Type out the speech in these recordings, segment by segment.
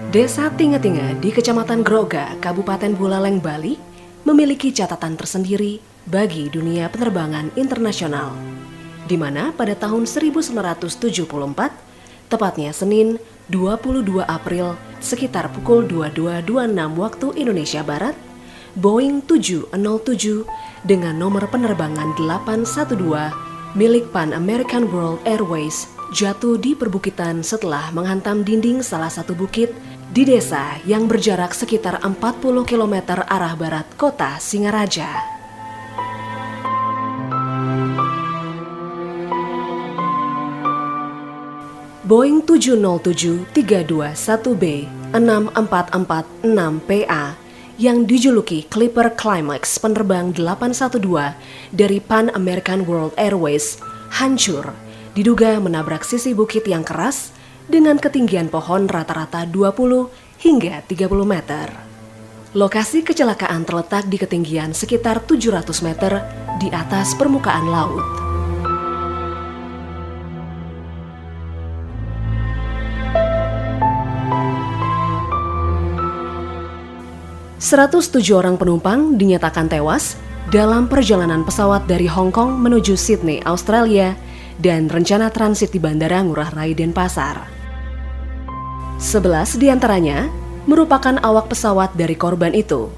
Desa Tinga-Tinga di Kecamatan Groga, Kabupaten Buleleng, Bali, memiliki catatan tersendiri bagi dunia penerbangan internasional, di mana pada tahun 1974, tepatnya Senin 22 April sekitar pukul 22.26 waktu Indonesia Barat, Boeing 707 dengan nomor penerbangan 812 milik Pan American World Airways jatuh di perbukitan setelah menghantam dinding salah satu bukit di desa yang berjarak sekitar 40 km arah barat kota Singaraja. Boeing 707-321B 6446PA yang dijuluki Clipper Climax penerbang 812 dari Pan American World Airways hancur, diduga menabrak sisi bukit yang keras dengan ketinggian pohon rata-rata 20 hingga 30 meter. Lokasi kecelakaan terletak di ketinggian sekitar 700 meter di atas permukaan laut. ...107 orang penumpang dinyatakan tewas dalam perjalanan pesawat dari Hong Kong menuju Sydney, Australia, dan rencana transit di Bandara Ngurah Rai Denpasar. 11 diantaranya merupakan awak pesawat dari korban itu.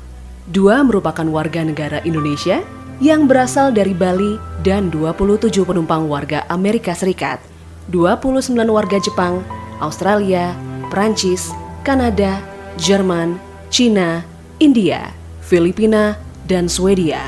2 merupakan warga negara Indonesia yang berasal dari Bali dan 27 penumpang warga Amerika Serikat, 29 warga Jepang, Australia, Perancis, Kanada, Jerman, Cina, India, Filipina, dan Swedia.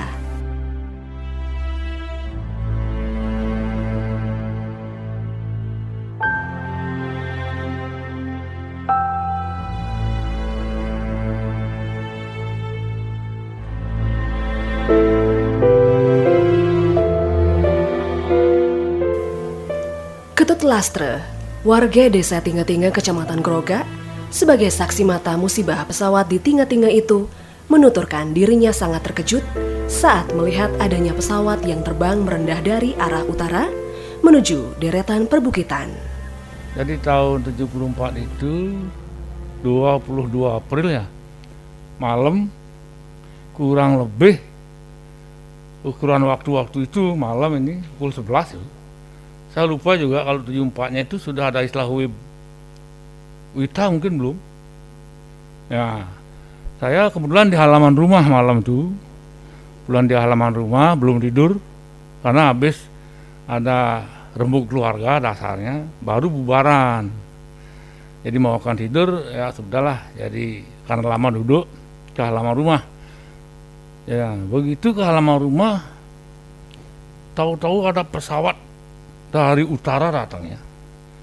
Ketut Lastre, warga desa Tinga-Tinga Kecamatan Groga, sebagai saksi mata musibah pesawat di Tinga-Tinga itu, menuturkan dirinya sangat terkejut saat melihat adanya pesawat yang terbang merendah dari arah utara menuju deretan perbukitan. Jadi tahun 74 itu 22 April ya, malam kurang lebih ukuran waktu itu malam ini pukul 11 ya. Saya lupa juga kalau 74-nya itu sudah ada istilah Wita mungkin belum. Ya, saya kebetulan di halaman rumah malam itu. Kebetulan di halaman rumah belum tidur karena habis ada rembuk keluarga dasarnya, baru bubaran. Jadi mau akan tidur ya sudahlah. Jadi karena lama duduk ke halaman rumah. Ya, begitu ke halaman rumah tahu-tahu ada pesawat dari utara datangnya.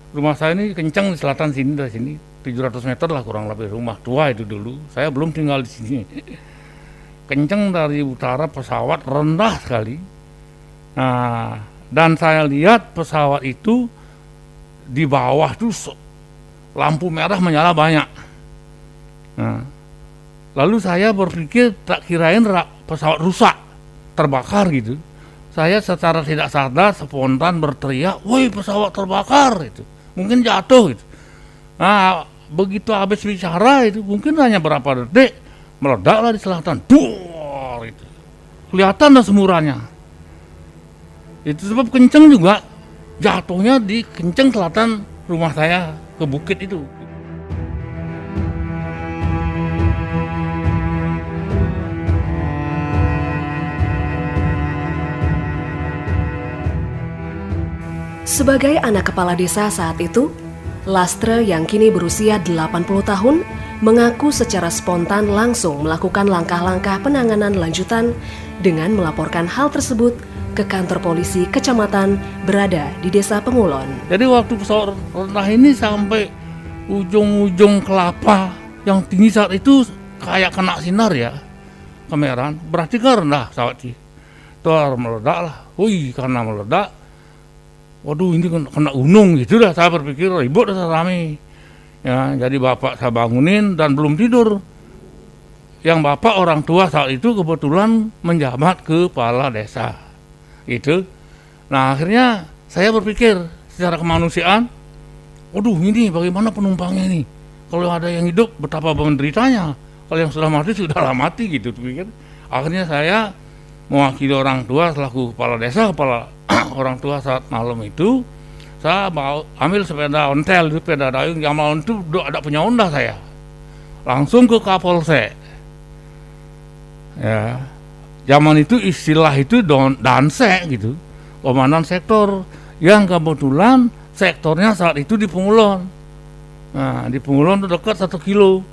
Rumah saya ini kencang di selatan sini, dari sini 700 meter lah kurang lebih, rumah tua itu dulu. Saya belum tinggal di sini. Kencang dari utara pesawat rendah sekali. Nah, dan saya lihat pesawat itu di bawah tuh lampu merah menyala banyak. Nah, lalu saya berpikir tak kirain pesawat rusak, terbakar gitu. Saya secara tidak sadar spontan berteriak, "Woi, pesawat terbakar!" itu. Mungkin jatuh gitu. Nah, begitu habis bicara itu mungkin hanya berapa detik meledaklah di selatan. Duor itu. Kelihatan dah semburannya. Itu sebab kenceng juga jatuhnya di kenceng selatan rumah saya ke bukit itu. Sebagai anak kepala desa saat itu, Lastre yang kini berusia 80 tahun mengaku secara spontan langsung melakukan langkah-langkah penanganan lanjutan dengan melaporkan hal tersebut ke kantor polisi kecamatan berada di desa Pengulon. Jadi waktu pesawat rendah ini sampai ujung-ujung kelapa yang tinggi saat itu kayak kena sinar ya, kemeran, berarti kan rendah pesawat ini. Tuh meledak lah, karena meledak, waduh ini kena gunung gitu dah, saya berpikir ribut dah rame. Ya, jadi bapak saya bangunin dan belum tidur. Yang bapak orang tua saat itu kebetulan menjabat kepala desa. Itu. Nah, akhirnya saya berpikir secara kemanusiaan, waduh ini bagaimana penumpangnya ini? kalau ada yang hidup betapa menderitanya. Kalau yang sudah mati sudahlah mati gitu pikir. Akhirnya saya mewakili orang tua selaku kepala desa, kepala orang tua saat malam itu saya mau ambil sepeda ontel itu, sepeda dayung yang malam itu ada punya Honda saya. Langsung ke Kapolsek. Ya. Zaman itu istilah itu dansek gitu. Komandan sektor yang kebetulan sektornya saat itu di Pengulon. Nah, di Pengulon itu dekat 1 kilo.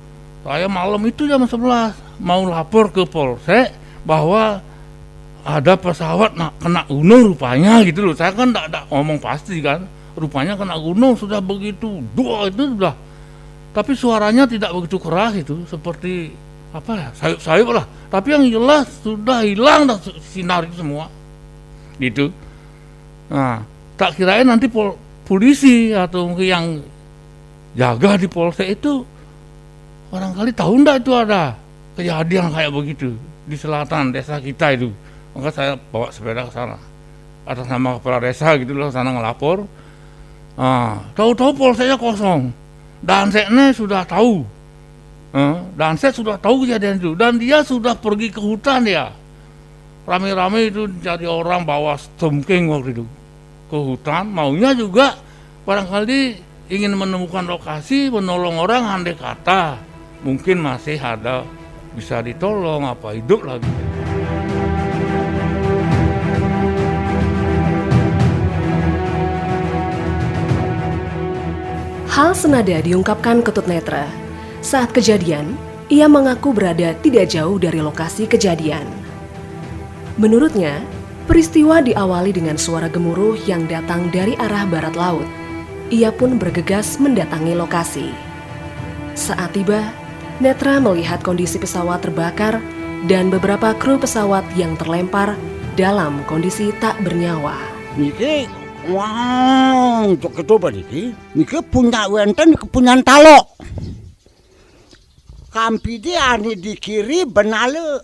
Saya malam itu jam 11 mau lapor ke Polsek bahwa ada pesawat kena gunung rupanya gitu loh. Saya kan tidak ngomong pasti kan. Rupanya kena gunung sudah begitu. Dua itu sudah. Tapi suaranya tidak begitu keras itu. Seperti apa ya, sayup-sayup lah. Tapi yang jelas sudah hilang dah sinar itu semua. Gitu. Nah, tak kirain nanti polisi atau mungkin yang jaga di Polsek itu barangkali tahu enggak itu ada kejadian kayak begitu di selatan desa kita itu. Maka saya bawa sepeda ke sana atas nama kepala desa gitu loh, sana ngelapor. Tahu-tahu Polseknya kosong. Danseknya sudah tahu. Dansek sudah tahu kejadian itu dan dia sudah pergi ke hutan ya. Rame-rame itu cari orang bawa stomking waktu itu ke hutan, maunya juga barangkali ingin menemukan lokasi, menolong orang, andai kata mungkin masih ada bisa ditolong apa hidup lagi. Hal senada diungkapkan Ketut Netra. Saat kejadian, ia mengaku berada tidak jauh dari lokasi kejadian. Menurutnya, peristiwa diawali dengan suara gemuruh yang datang dari arah barat laut. Ia pun bergegas mendatangi lokasi. Saat tiba, Netra melihat kondisi pesawat terbakar dan beberapa kru pesawat yang terlempar dalam kondisi tak bernyawa. Niki, wow, cok coba niki punya wenten, punya talo. Kampi dia ani di kiri benale,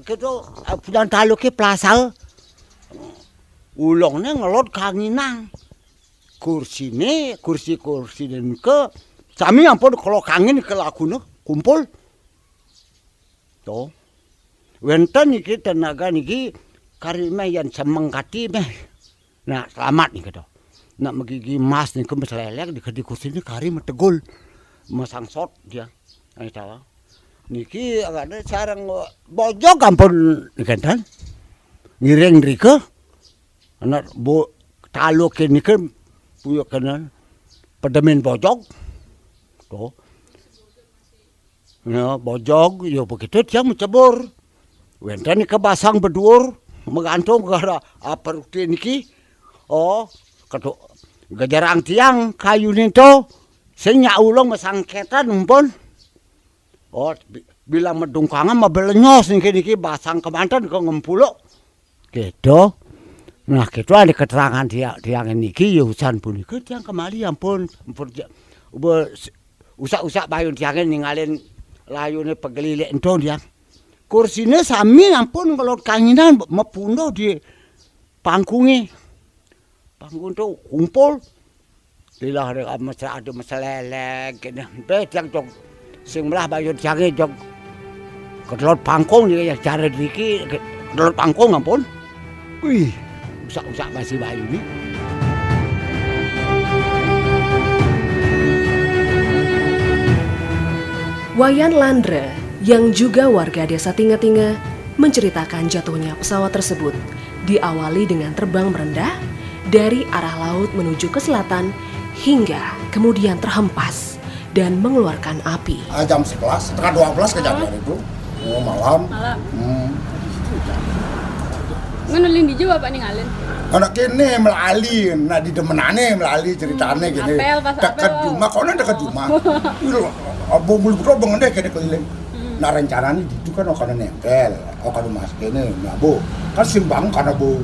gitu punya talo ke plasal. Ulongnya ngelot kanginan. Kursi dan ke sami ampun kalau kangen ke lakuna kumpul. Tuh. Wenten niki tenaga niki karime yang semengkati meh. Nah, selamat nih gitu. Nak megigi mas nih ke meselelek di kursi ini kari metegul. Masang shot dia. Ini tahu. Niki ada sarang bojok ampun kan. Ngireng rike. Anak taluk ini kan punya kanan pedemin bojok. Tuh. Ya, bojok ya begitu dia mencebur. Wenten ke basang berdur menggantung gara apa rutin niki. Oh, kedua gajarang tiang kayu nito senya ulong masangketan umpun. Oh, bilang medungkangan mabelenyos niki basang kemantan ke ngempuluk. Gitu. Nah, gitu ada keterangan tiang niki ya usan punika tiang kemali ampun usak-usak bayun tiangnya ninggalin layune pegelilek ento dia. Kursine sami ampun kalau kanginan mepundo di pangkungi. Panggung tu kumpul. Dilah ada meselelek kene. Be tiang jog sing belah bayun tiange jog kedolot pangkung dia cara diki kedolot pangkung ampun. Wih, usak-usak masih bayu ni. Wayan Landra yang juga warga desa Tinga-Tinga menceritakan jatuhnya pesawat tersebut diawali dengan terbang merendah dari arah laut menuju ke selatan hingga kemudian terhempas dan mengeluarkan api. Jam 11, setengah 12 kejadian itu. Malam. Ngenulin di Jawa Pak ninggalin. Anak kene melalui, nah di demenane melalui ceritane gini. Dekat rumah, kau dekat rumah. Abu bulu bulu bengende kene keliling. Nah rencananya itu kan akan nempel, akan masuk kene, bu. Kan simbang karena bu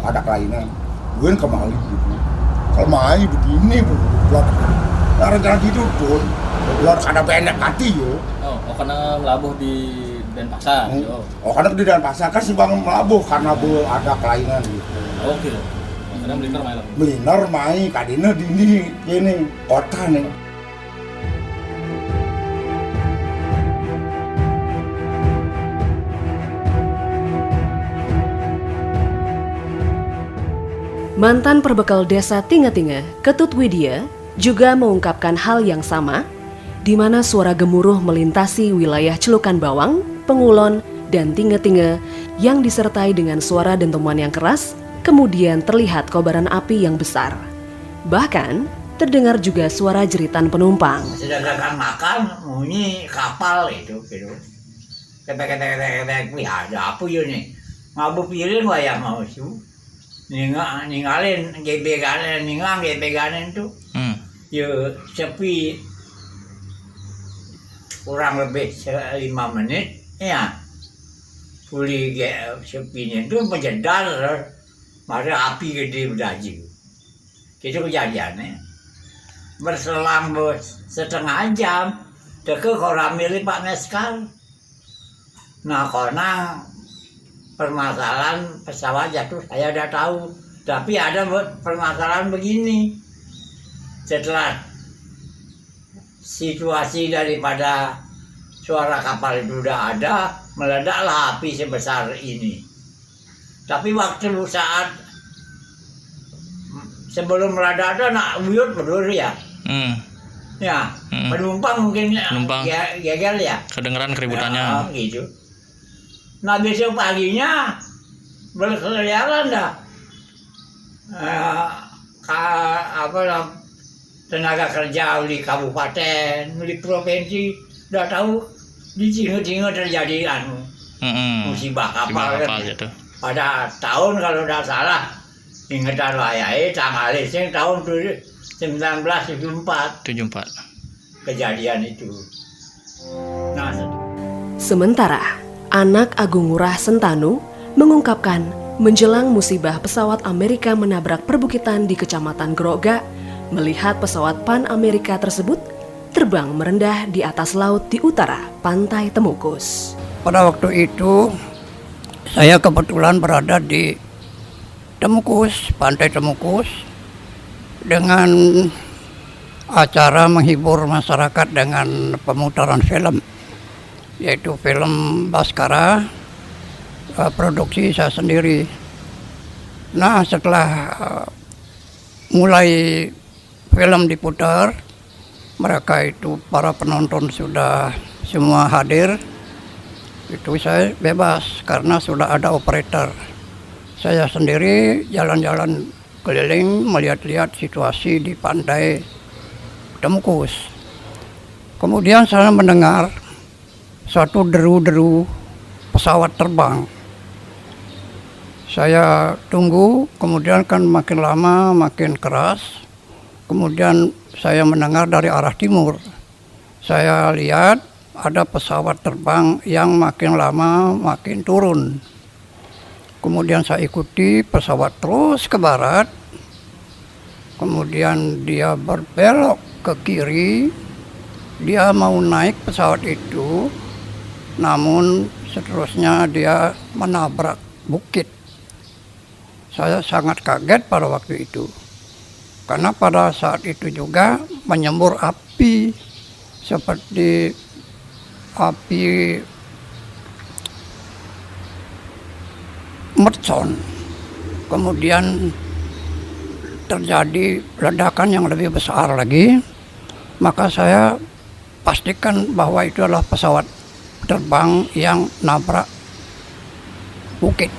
ada kelainan. Gue kemali gitu. Kalau mai begini, bu. Nah rencana gitu pun, luar karena banyak hati yo. Oh, karena melabuh di Denpasar. Oh, karena di Denpasar kan simbang melabuh karena bu ada kelainan gitu. Oke. Karena meliner mai lagi. Meliner mai kadina di ini kota nih. Mantan perbekal desa Tinga-Tinga, Ketut Widya, juga mengungkapkan hal yang sama, di mana suara gemuruh melintasi wilayah Celukan Bawang, Pengulon, dan Tinga-Tinga yang disertai dengan suara dentuman yang keras, kemudian terlihat kobaran api yang besar. Bahkan, terdengar juga suara jeritan penumpang. Sedangkan makan, bunyi kapal itu, gitu. Ketek-ketek, ada apa ya nih? Ngabu piring wayah mau su. Ninggalin gebeganen tuh. Ya sepi kurang lebih 5 menit ya. Pulih sepinya itu menjedar, mari api gede berdaji. Itu kejadiannya. Berselang setengah jam, deke orang milih Pak Meskal. Nah, karena permasalahan pesawat jatuh saya udah tahu, tapi ada permasalahan begini. Setelah situasi daripada suara kapal itu udah ada, meledaklah api sebesar ini. Tapi waktu saat sebelum meledak ada nak buyut berdua ya. Ya, penumpang mungkin geger ya. Kedengeran keributannya. Ya, gitu. Nah besok paginya berkeliaran dah. Tenaga kerja di kabupaten, di provinsi, udah tahu di Tinga-Tinga terjadi musibah kapal kan. Pada tahun kalau tidak salah, ingatan wayai tanggal itu tahun 1974. Kejadian itu. Nah, sementara anak Agung Ngurah Sentanu mengungkapkan menjelang musibah pesawat Amerika menabrak perbukitan di Kecamatan Groga, melihat pesawat Pan Amerika tersebut terbang merendah di atas laut di utara Pantai Temukus. Pada waktu itu saya kebetulan berada di Temukus, Pantai Temukus, dengan acara menghibur masyarakat dengan pemutaran film, yaitu film Baskara, produksi saya sendiri. Nah, setelah mulai film diputar, mereka itu para penonton sudah semua hadir. Itu saya bebas karena sudah ada operator. Saya sendiri jalan-jalan keliling melihat-lihat situasi di Pantai Temukus. Kemudian saya mendengar suatu deru-deru pesawat terbang. Saya tunggu, kemudian kan makin lama makin keras. Kemudian saya mendengar dari arah timur. Saya lihat ada pesawat terbang yang makin lama makin turun. Kemudian saya ikuti pesawat terus ke barat. Kemudian dia berbelok ke kiri. Dia mau naik pesawat itu, namun seterusnya dia menabrak bukit. Saya sangat kaget pada waktu itu. Karena pada saat itu juga menyembur api seperti api mercon. Kemudian terjadi ledakan yang lebih besar lagi. Maka saya pastikan bahwa itu adalah pesawat terbang yang nabrak bukit.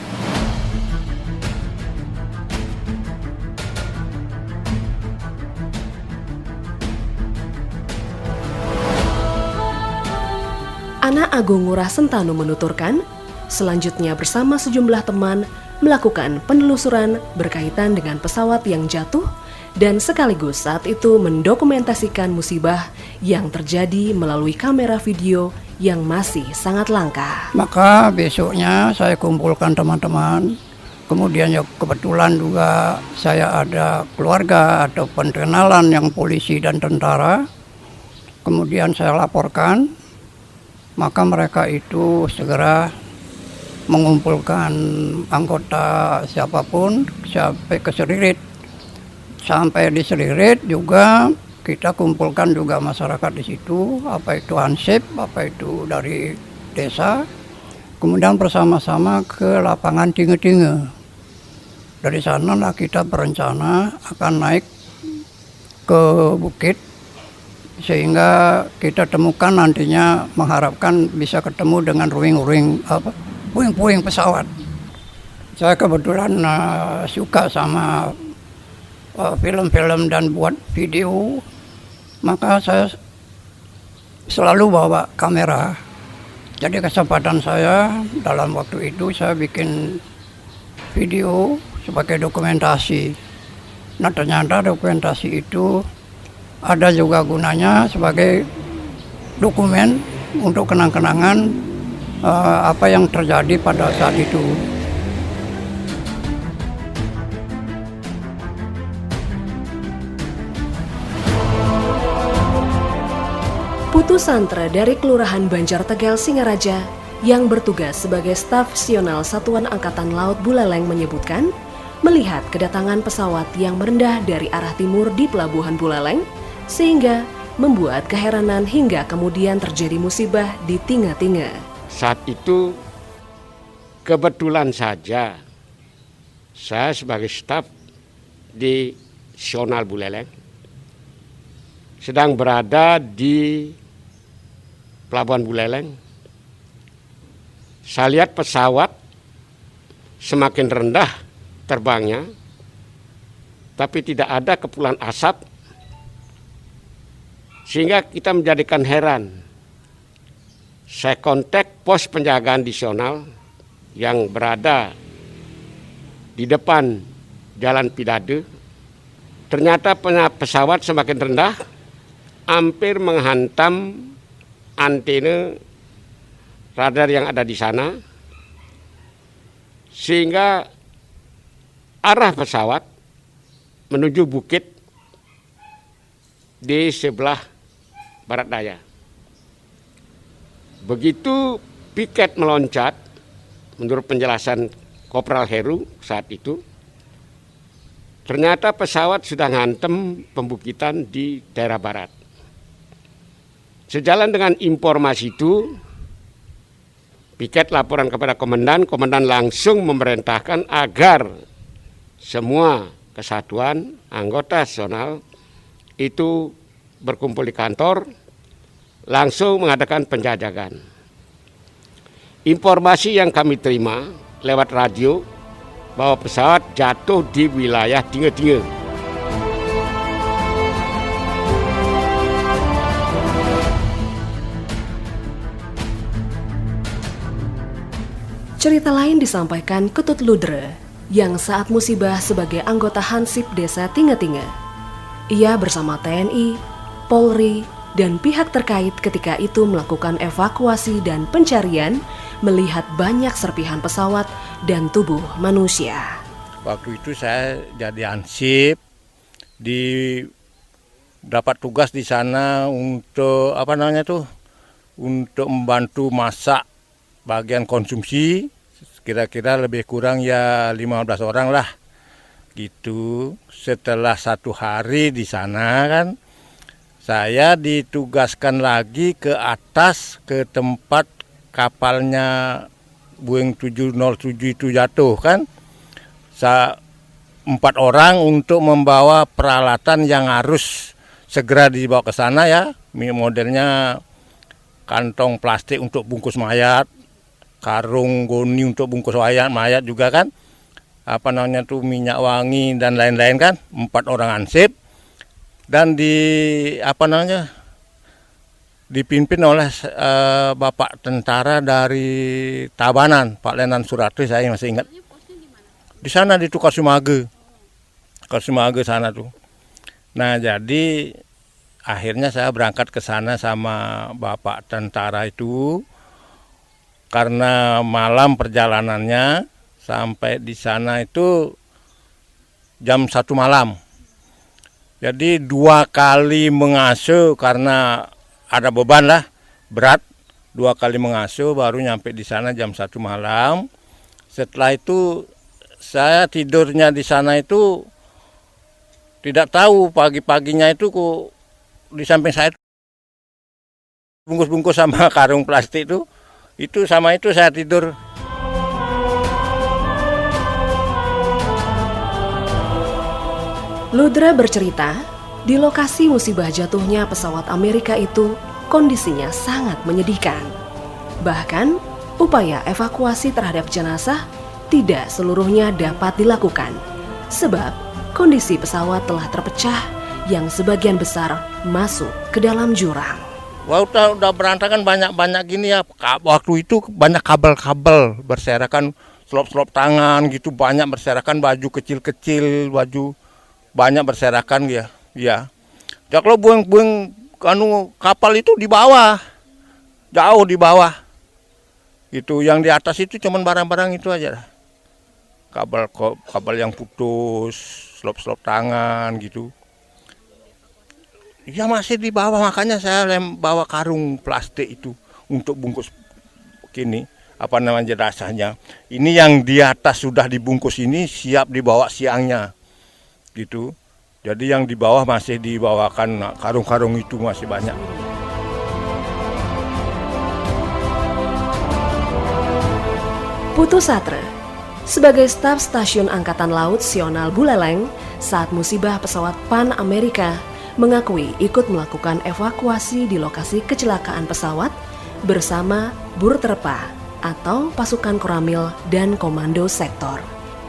Anak Agung Ngurah Sentanu menuturkan, selanjutnya bersama sejumlah teman melakukan penelusuran berkaitan dengan pesawat yang jatuh dan sekaligus saat itu mendokumentasikan musibah yang terjadi melalui kamera video yang masih sangat langka. Maka besoknya saya kumpulkan teman-teman, kemudian ya kebetulan juga saya ada keluarga atau pengenalan yang polisi dan tentara, kemudian saya laporkan. Maka mereka itu segera mengumpulkan anggota siapapun sampai ke Seririt. Sampai di Seririt juga kita kumpulkan juga masyarakat di situ, apa itu Hansip, apa itu dari desa. Kemudian bersama-sama ke lapangan Tinga-Tinga. Dari sanalah kita berencana akan naik ke bukit, sehingga kita temukan nantinya mengharapkan bisa ketemu dengan puing-puing pesawat. Saya kebetulan suka sama film-film dan buat video, maka saya selalu bawa kamera. Jadi kesempatan saya dalam waktu itu saya bikin video sebagai dokumentasi. Nah, ternyata dokumentasi itu ada juga gunanya sebagai dokumen untuk kenang-kenangan apa yang terjadi pada saat itu. Putu Santra dari Kelurahan Banjar Tegal, Singaraja yang bertugas sebagai staf Sional Satuan Angkatan Laut Buleleng menyebutkan, melihat kedatangan pesawat yang merendah dari arah timur di Pelabuhan Buleleng, sehingga membuat keheranan hingga kemudian terjadi musibah di Tinga-Tinga. Saat itu kebetulan saja saya sebagai staf di Sional Buleleng sedang berada di Pelabuhan Buleleng. Saya lihat pesawat semakin rendah terbangnya, tapi tidak ada kepulan asap, sehingga kita menjadikan heran. Saya kontak pos penjagaan nasional yang berada di depan Jalan Pidade. Ternyata pesawat semakin rendah, hampir menghantam antena radar yang ada di sana, sehingga arah pesawat menuju bukit di sebelah barat daya. Begitu piket meloncat, menurut penjelasan Kopral Heru saat itu, ternyata pesawat sudah ngantem pembukitan di daerah barat. Sejalan dengan informasi itu, piket laporan kepada komandan langsung memerintahkan agar semua kesatuan anggota nasional itu berkumpul di kantor, langsung mengadakan penjajakan. Informasi yang kami terima lewat radio bahwa pesawat jatuh di wilayah Tinga-Tinga. Cerita lain disampaikan Ketut Ludre yang saat musibah sebagai anggota Hansip Desa Tinga-Tinga. Ia bersama TNI, Polri, dan pihak terkait ketika itu melakukan evakuasi dan pencarian melihat banyak serpihan pesawat dan tubuh manusia. Waktu itu saya jadi Hansip, dapat tugas di sana untuk untuk membantu masak bagian konsumsi, kira-kira lebih kurang ya 15 orang lah gitu. Setelah 1 hari di sana kan, saya ditugaskan lagi ke atas ke tempat kapalnya Boeing 707 itu jatuh kan. 4 orang untuk membawa peralatan yang harus segera dibawa ke sana ya. Modelnya kantong plastik untuk bungkus mayat, karung goni untuk bungkus mayat juga kan, minyak wangi dan lain-lain kan. 4 orang Hansip dan dipimpin oleh Bapak tentara dari Tabanan, Pak Lenan Suratri, saya masih ingat. Di sana di Kasumaga sana tuh. Nah, jadi akhirnya saya berangkat ke sana sama Bapak tentara itu. Karena malam perjalanannya, sampai di sana itu jam 1 malam. Jadi 2 kali mengasuh karena ada beban lah, berat. 2 kali mengasuh baru nyampe di sana jam 1 malam. Setelah itu saya tidurnya di sana itu tidak tahu pagi-paginya itu di samping saya bungkus-bungkus sama karung plastik itu sama itu saya tidur. Ludra bercerita, di lokasi musibah jatuhnya pesawat Amerika itu kondisinya sangat menyedihkan. Bahkan, upaya evakuasi terhadap jenazah tidak seluruhnya dapat dilakukan, sebab kondisi pesawat telah terpecah yang sebagian besar masuk ke dalam jurang. Wah, udah berantakan banyak gini ya. Waktu itu banyak kabel-kabel berserakan, selop-selop tangan gitu, banyak berserakan, baju kecil-kecil, baju banyak berserakan ya. Ya. Ya kalau buang kapal itu di bawah. Jauh di bawah. Itu yang di atas itu cuman barang-barang itu aja. Kabel yang putus, selop-selop tangan gitu. Ya masih di bawah, makanya saya bawa karung plastik itu untuk bungkus gini, jenazahnya. Ini yang di atas sudah dibungkus ini siap dibawa siangnya. Gitu. Jadi yang di bawah masih dibawakan, karung-karung itu masih banyak. Putu Satre, sebagai staf stasiun Angkatan Laut Sional Buleleng saat musibah pesawat Pan Amerika, mengakui ikut melakukan evakuasi di lokasi kecelakaan pesawat bersama Burterpa atau pasukan Koramil dan Komando Sektor.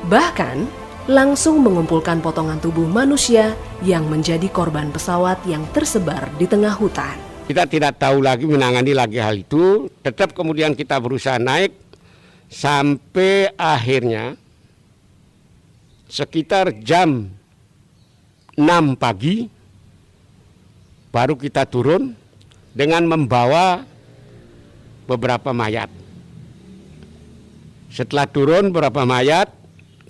Bahkan, langsung mengumpulkan potongan tubuh manusia yang menjadi korban pesawat yang tersebar di tengah hutan. Kita tidak tahu lagi menangani lagi hal itu, tetap kemudian kita berusaha naik sampai akhirnya sekitar jam 6 pagi baru kita turun dengan membawa beberapa mayat. Setelah turun beberapa mayat,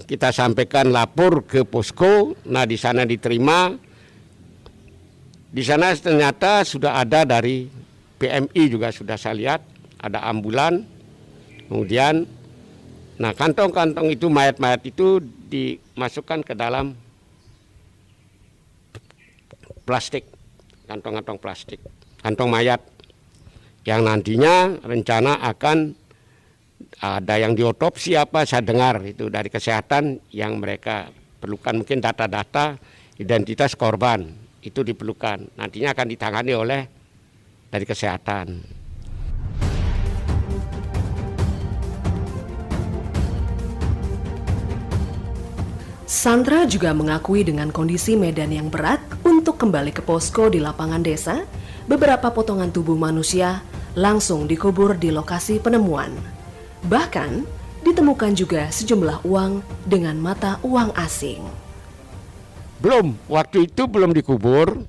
kita sampaikan lapor ke posko. Nah, di sana diterima. Di sana ternyata sudah ada dari PMI juga sudah saya lihat, ada ambulan. Kemudian, nah kantong-kantong itu, mayat-mayat itu dimasukkan ke dalam plastik, kantong-kantong plastik, kantong mayat yang nantinya rencana akan ada yang diotopsi apa, saya dengar itu dari kesehatan yang mereka perlukan, mungkin data-data identitas korban itu diperlukan, nantinya akan ditangani oleh dari kesehatan. Sandra juga mengakui dengan kondisi medan yang berat untuk kembali ke posko di lapangan desa, beberapa potongan tubuh manusia langsung dikubur di lokasi penemuan. Bahkan, ditemukan juga sejumlah uang dengan mata uang asing. Waktu itu belum dikubur.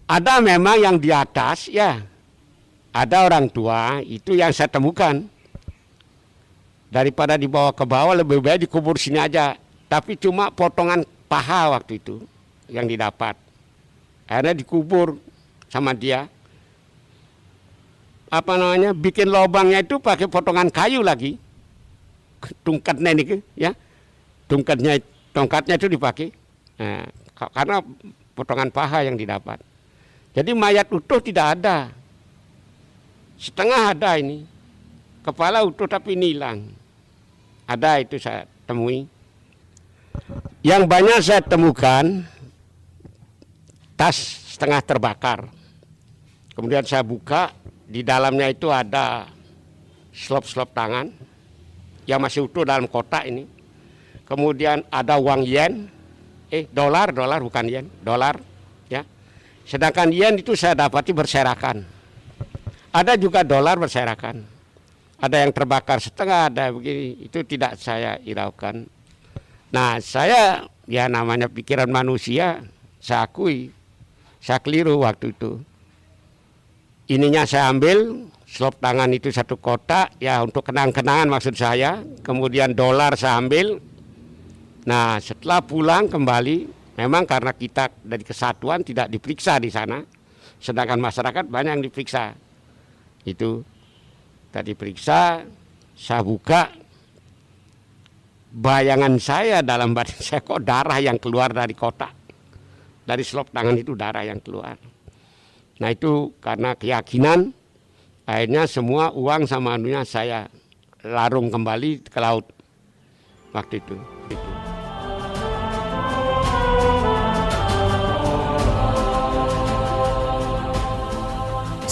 Ada memang yang di atas, ya. Ada orang tua, itu yang saya temukan. Daripada dibawa ke bawah, lebih baik dikubur sini aja. Tapi cuma potongan paha waktu itu yang didapat. Akhirnya dikubur sama dia. Bikin lubangnya itu pakai potongan kayu lagi. Tongkatnya ini, ya. Tongkatnya itu dipakai. Nah, karena potongan paha yang didapat. Jadi mayat utuh tidak ada. Setengah ada ini. Kepala utuh tapi ini hilang. Ada itu saya temui. Yang banyak saya temukan tas setengah terbakar. Kemudian saya buka, di dalamnya itu ada selop-selop tangan yang masih utuh dalam kotak ini. Kemudian ada uang yen, dolar bukan yen, dolar, ya. Sedangkan yen itu saya dapati berserakan. Ada juga dolar berserakan. Ada yang terbakar setengah, ada begini, itu tidak saya hiraukan. Nah, saya ya namanya pikiran manusia, saya akui, saya keliru waktu itu. Ininya saya ambil, selop tangan itu satu kotak, ya untuk kenang-kenangan maksud saya. Kemudian dolar saya ambil. Nah, setelah pulang kembali, memang karena kita dari kesatuan tidak diperiksa di sana. Sedangkan masyarakat banyak yang diperiksa. Itu tadi periksa, saya buka. Bayangan saya dalam badan saya kok darah yang keluar dari kotak. Dari selop tangan itu darah yang keluar. Nah itu karena keyakinan, akhirnya semua uang sama anunya saya larung kembali ke laut waktu itu.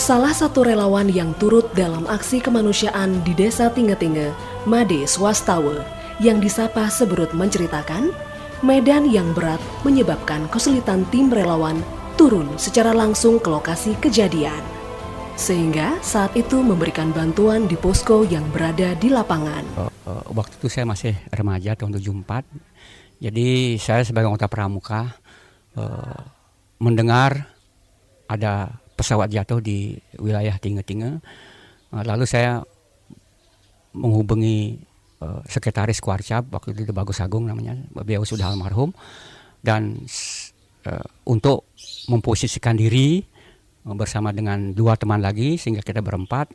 Salah satu relawan yang turut dalam aksi kemanusiaan di Desa Tinge-Tinge, Made Swastawa, yang disapa Seberut menceritakan, medan yang berat menyebabkan kesulitan tim relawan turun secara langsung ke lokasi kejadian. Sehingga saat itu memberikan bantuan di posko yang berada di lapangan. Waktu itu saya masih remaja tahun 74. Jadi saya sebagai anggota pramuka mendengar ada pesawat jatuh di wilayah Tinge-Tinge. Lalu saya menghubungi sekretaris Kuarcap, waktu itu Bagus Agung namanya, beliau sudah almarhum, dan untuk memposisikan diri bersama dengan 2 teman lagi, sehingga kita berempat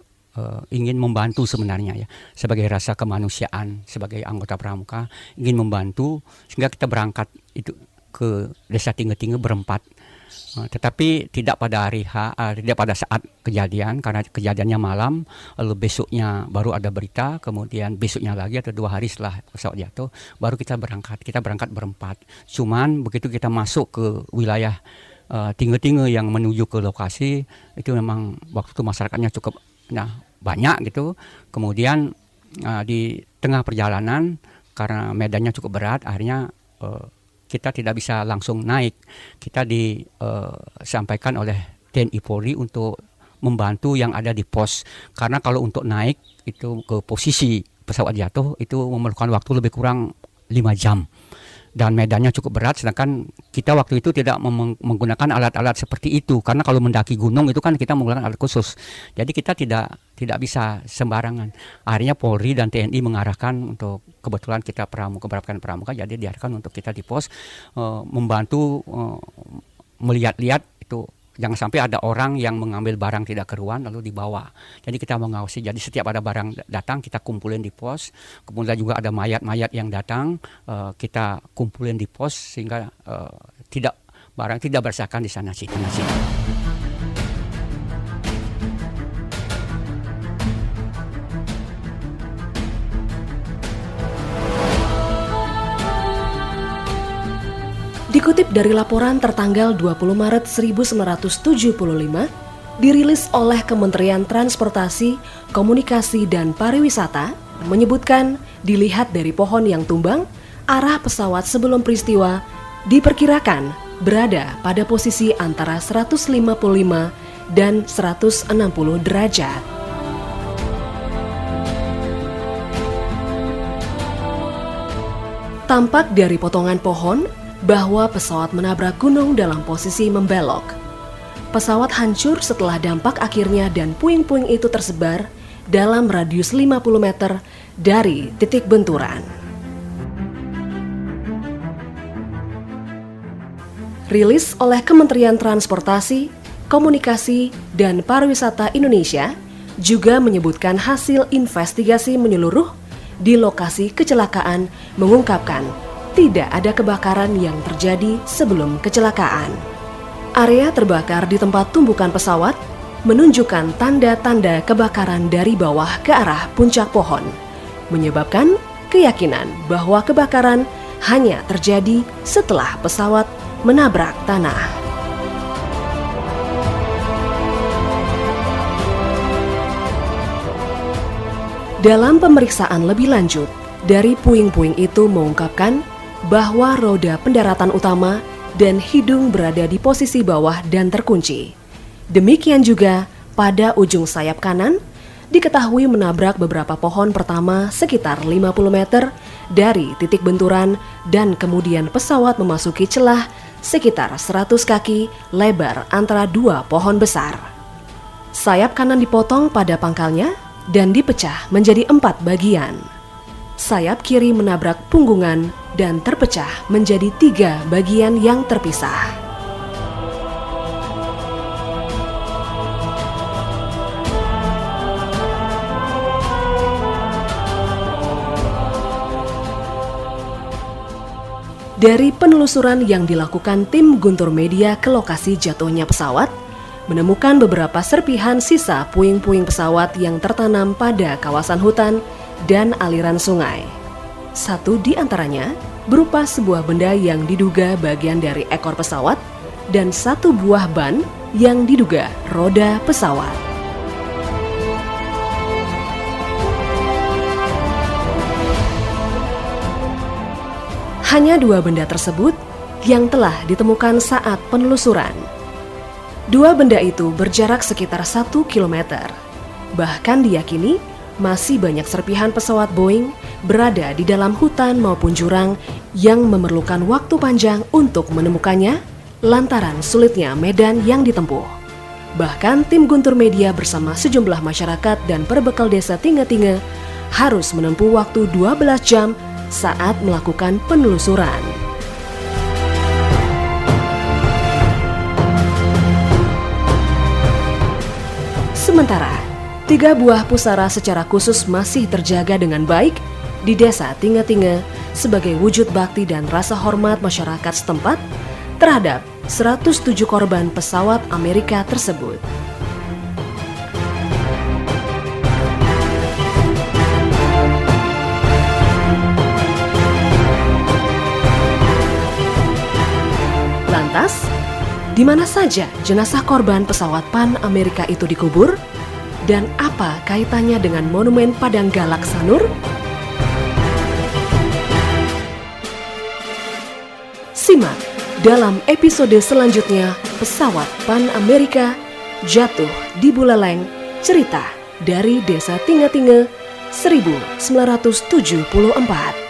ingin membantu sebenarnya ya, sebagai rasa kemanusiaan, sebagai anggota pramuka ingin membantu, sehingga kita berangkat itu ke Desa Tinge-Tinge berempat. Tetapi tidak pada tidak pada saat kejadian, karena kejadiannya malam, lalu besoknya baru ada berita, kemudian besoknya lagi atau 2 hari setelah pesawat jatuh baru kita berangkat berempat. Cuman begitu kita masuk ke wilayah Tinge-Tinge yang menuju ke lokasi, itu memang waktu itu masyarakatnya cukup banyak gitu. Kemudian di tengah perjalanan karena medannya cukup berat, akhirnya kita tidak bisa langsung naik. Kita disampaikan oleh TNI Polri untuk membantu yang ada di pos, karena kalau untuk naik itu ke posisi pesawat jatuh itu memerlukan waktu lebih kurang 5 jam. Dan medannya cukup berat, sedangkan kita waktu itu tidak menggunakan alat-alat seperti itu, karena kalau mendaki gunung itu kan kita menggunakan alat khusus. Jadi kita tidak bisa sembarangan. Akhirnya Polri dan TNI mengarahkan untuk, kebetulan kita keberangkatan pramuka, jadi diarahkan untuk kita di pos membantu melihat-lihat itu. Jangan sampai ada orang yang mengambil barang tidak keruan lalu dibawa. Jadi kita mengawasi. Jadi setiap ada barang datang kita kumpulin di pos. Kemudian juga ada mayat-mayat yang datang kita kumpulin di pos sehingga barang tidak berserakan di sana situ. Dikutip dari laporan tertanggal 20 Maret 1975, dirilis oleh Kementerian Transportasi, Komunikasi dan Pariwisata, menyebutkan dilihat dari pohon yang tumbang, arah pesawat sebelum peristiwa diperkirakan berada pada posisi antara 155 dan 160 derajat. Tampak dari potongan pohon bahwa pesawat menabrak gunung dalam posisi membelok. Pesawat hancur setelah dampak akhirnya dan puing-puing itu tersebar dalam radius 50 meter dari titik benturan. Rilis oleh Kementerian Transportasi, Komunikasi dan Pariwisata Indonesia juga menyebutkan hasil investigasi menyeluruh di lokasi kecelakaan mengungkapkan tidak ada kebakaran yang terjadi sebelum kecelakaan. Area terbakar di tempat tumbukan pesawat menunjukkan tanda-tanda kebakaran dari bawah ke arah puncak pohon, menyebabkan keyakinan bahwa kebakaran hanya terjadi setelah pesawat menabrak tanah. Dalam pemeriksaan lebih lanjut, dari puing-puing itu mengungkapkan bahwa roda pendaratan utama dan hidung berada di posisi bawah dan terkunci. Demikian juga pada ujung sayap kanan diketahui menabrak beberapa pohon pertama sekitar 50 meter dari titik benturan dan kemudian pesawat memasuki celah sekitar 100 kaki lebar antara 2 pohon besar. Sayap kanan dipotong pada pangkalnya dan dipecah menjadi 4 bagian. Sayap kiri menabrak punggungan dan terpecah menjadi 3 bagian yang terpisah. Dari penelusuran yang dilakukan tim Guntur Media ke lokasi jatuhnya pesawat, menemukan beberapa serpihan sisa puing-puing pesawat yang tertanam pada kawasan hutan dan aliran sungai. Satu di antaranya berupa sebuah benda yang diduga bagian dari ekor pesawat dan 1 buah ban yang diduga roda pesawat. Hanya 2 benda tersebut yang telah ditemukan saat penelusuran. 2 benda itu berjarak sekitar 1 km. Bahkan diyakini masih banyak serpihan pesawat Boeing berada di dalam hutan maupun jurang yang memerlukan waktu panjang untuk menemukannya lantaran sulitnya medan yang ditempuh. Bahkan tim Guntur Media bersama sejumlah masyarakat dan perbekal desa Tinga-Tinga harus menempuh waktu 12 jam saat melakukan penelusuran. Sementara, 3 buah pusara secara khusus masih terjaga dengan baik di desa Tinga-Tinga sebagai wujud bakti dan rasa hormat masyarakat setempat terhadap 107 korban pesawat Amerika tersebut. Lantas, di mana saja jenazah korban pesawat Pan Amerika itu dikubur? Dan apa kaitannya dengan monumen Padang Galak Sanur? Simak dalam episode selanjutnya pesawat Pan Amerika jatuh di Buleleng, cerita dari Desa Tinga-Tinga 1974.